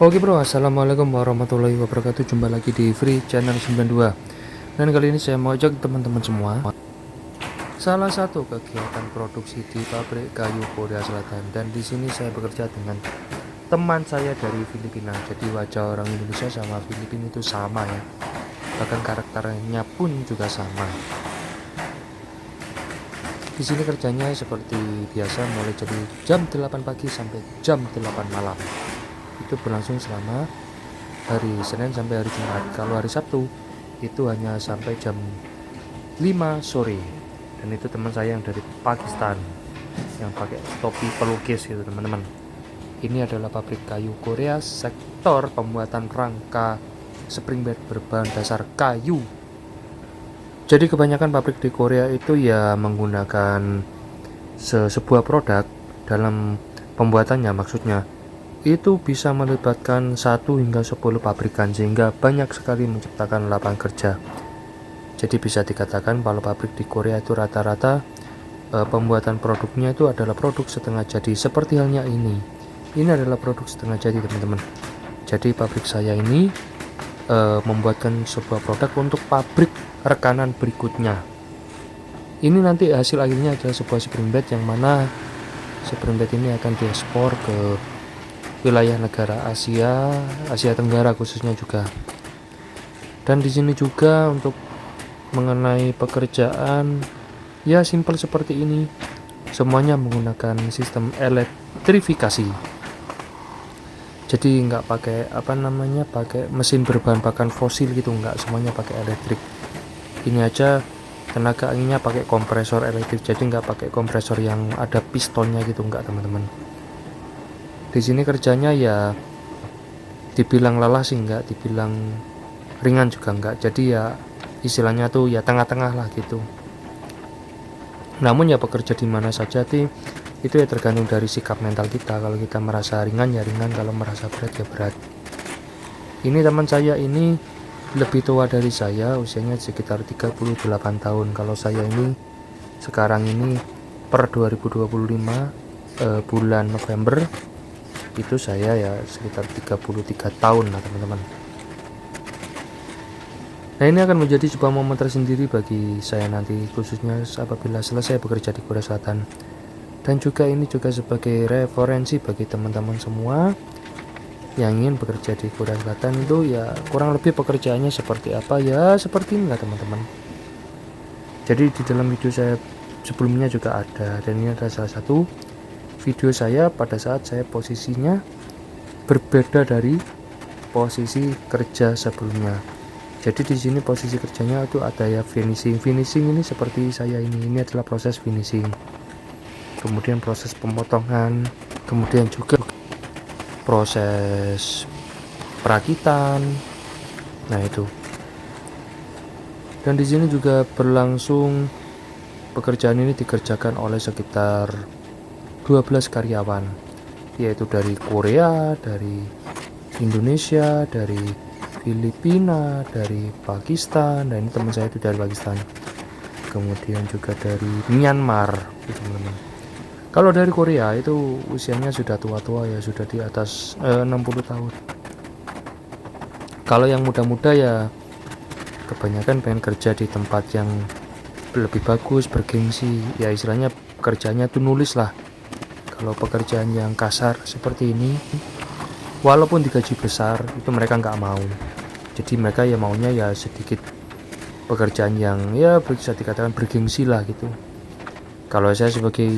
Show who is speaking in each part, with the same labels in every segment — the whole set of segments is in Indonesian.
Speaker 1: Oke bro, assalamualaikum warahmatullahi wabarakatuh. Jumpa lagi di Free Channel 92. Dan kali ini saya mau ajak teman-teman semua salah satu kegiatan produksi di pabrik kayu Korea Selatan. Dan di sini saya bekerja dengan teman saya dari Filipina. Jadi wajah orang Indonesia sama Filipina itu sama ya. Bahkan karakternya pun juga sama. Di sini kerjanya seperti biasa, mulai dari jam 8 pagi sampai jam 8 malam. Itu berlangsung selama hari Senin sampai hari Jumat. Kalau hari Sabtu itu hanya sampai jam 5 sore. Dan itu teman saya yang dari Pakistan yang pakai topi pelukis gitu teman-teman. Ini adalah pabrik kayu Korea, sektor pembuatan rangka spring bed berbahan dasar kayu. Jadi kebanyakan pabrik di Korea itu ya menggunakan sebuah produk dalam pembuatannya, maksudnya itu bisa melibatkan 1 hingga 10 pabrikan sehingga banyak sekali menciptakan lapangan kerja. Jadi bisa dikatakan kalau pabrik di Korea itu rata-rata pembuatan produknya itu adalah produk setengah jadi, seperti halnya ini. Ini adalah produk setengah jadi teman-teman. Jadi pabrik saya ini membuatkan sebuah produk untuk pabrik rekanan berikutnya. Ini nanti hasil akhirnya adalah sebuah spring bed yang mana spring bed ini akan diekspor ke wilayah negara Asia Tenggara khususnya juga. Dan di sini juga untuk mengenai pekerjaan ya simpel seperti ini. Semuanya menggunakan sistem elektrifikasi. Jadi nggak pakai pakai mesin berbahan bakar fosil gitu, nggak, semuanya pakai elektrik. Ini aja tenaga anginnya pakai kompresor elektrik, jadi nggak pakai kompresor yang ada pistonnya gitu, nggak teman-teman. Di sini kerjanya ya dibilang lelah sih nggak, dibilang ringan juga nggak. Jadi ya istilahnya tuh ya tengah-tengah lah gitu. Namun ya bekerja di mana saja itu ya tergantung dari sikap mental kita. Kalau kita merasa ringan ya ringan, kalau merasa berat ya berat. Ini teman saya ini lebih tua dari saya, usianya sekitar 38 tahun. Kalau saya ini sekarang ini per 2025 bulan November itu saya ya sekitar 33 tahun lah teman-teman. Nah, ini akan menjadi sebuah momen tersendiri bagi saya nanti, khususnya apabila selesai bekerja di Korea Selatan. Dan juga ini juga sebagai referensi bagi teman-teman semua yang ingin bekerja di Korea Selatan itu ya kurang lebih pekerjaannya seperti apa ya, seperti inilah teman-teman. Jadi di dalam video saya sebelumnya juga ada, dan ini adalah salah satu video saya pada saat saya posisinya berbeda dari posisi kerja sebelumnya. Jadi di sini posisi kerjanya itu ada ya finishing ini seperti saya ini adalah proses finishing. Kemudian proses pemotongan, kemudian juga proses perakitan. Nah itu. Dan di sini juga berlangsung pekerjaan ini dikerjakan oleh sekitar 12 karyawan, yaitu dari Korea, dari Indonesia, dari Filipina, dari Pakistan, dan ini teman saya itu dari Pakistan. Kemudian juga dari Myanmar, teman-teman. Kalau dari Korea itu usianya sudah tua-tua ya, sudah di atas 60 tahun. Kalau yang muda-muda ya kebanyakan pengen kerja di tempat yang lebih bagus, bergengsi. Ya istilahnya pekerjaannya tuh nulis lah. Kalau pekerjaan yang kasar seperti ini, walaupun digaji besar, itu mereka nggak mau. Jadi mereka ya maunya ya sedikit pekerjaan yang ya bisa dikatakan bergengsi lah gitu. Kalau saya sebagai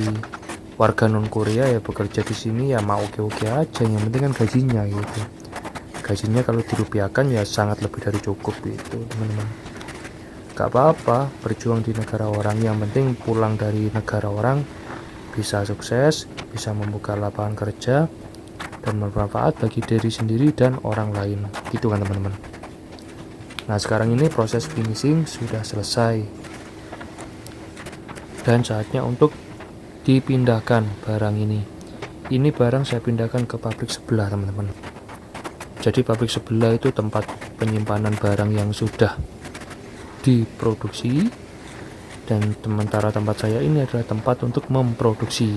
Speaker 1: warga non Korea ya bekerja di sini ya mau oke-oke aja, yang penting kan gajinya gitu. Gajinya kalau dirupiahkan ya sangat lebih dari cukup gitu teman-teman. Gak apa-apa berjuang di negara orang, yang penting pulang dari negara orang bisa sukses, bisa membuka lapangan kerja dan bermanfaat bagi diri sendiri dan orang lain gitu kan teman-teman. Nah sekarang ini proses finishing sudah selesai dan saatnya untuk dipindahkan barang ini. Ini barang saya pindahkan ke pabrik sebelah teman-teman. Jadi pabrik sebelah itu tempat penyimpanan barang yang sudah diproduksi, dan sementara tempat saya ini adalah tempat untuk memproduksi.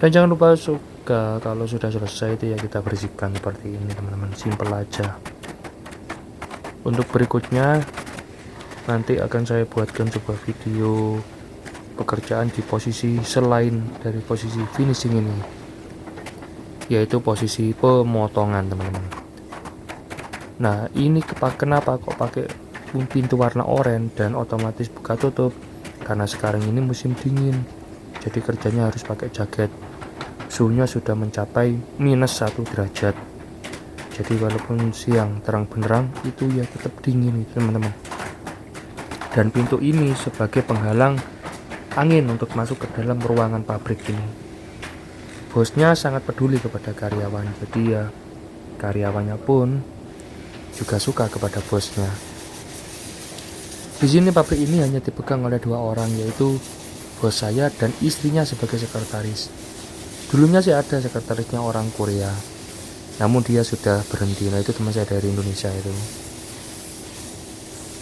Speaker 1: Dan jangan lupa juga kalau sudah selesai itu ya kita bersihkan seperti ini teman-teman, simple aja. Untuk berikutnya nanti akan saya buatkan sebuah video pekerjaan di posisi selain dari posisi finishing ini, yaitu posisi pemotongan teman-teman. Nah ini kenapa kok pakai pintu warna oranye dan otomatis buka tutup, karena sekarang ini musim dingin, jadi kerjanya harus pakai jaket. Suhunya sudah mencapai -1 derajat, jadi walaupun siang terang benderang itu ya tetap dingin teman-teman. Dan pintu ini sebagai penghalang angin untuk masuk ke dalam ruangan pabrik ini. Bosnya sangat peduli kepada karyawan, jadi ya karyawannya pun juga suka kepada bosnya. Di sini pabrik ini hanya dipegang oleh 2 orang, yaitu bos saya dan istrinya sebagai sekretaris. Dulunya sih ada sekretarisnya orang Korea, namun dia sudah berhenti. Nah itu teman saya dari Indonesia itu.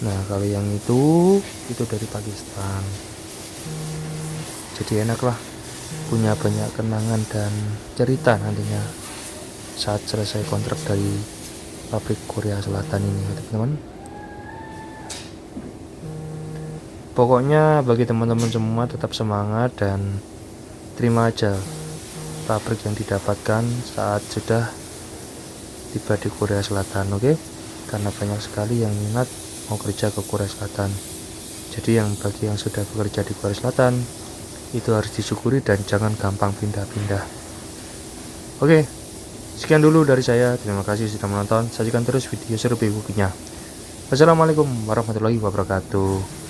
Speaker 1: Nah kalau yang itu dari Pakistan. Jadi enak lah, punya banyak kenangan dan cerita nantinya saat selesai kontrak dari pabrik Korea Selatan ini teman-teman. Pokoknya bagi teman-teman semua tetap semangat dan terima aja pabrik yang didapatkan saat sudah tiba di Korea Selatan, oke? Karena banyak sekali yang minat mau kerja ke Korea Selatan. Jadi bagi yang sudah bekerja di Korea Selatan itu harus disyukuri dan jangan gampang pindah-pindah. Oke, sekian dulu dari saya. Terima kasih sudah menonton. Sajikan terus video seru berikutnya. Wassalamualaikum warahmatullahi wabarakatuh.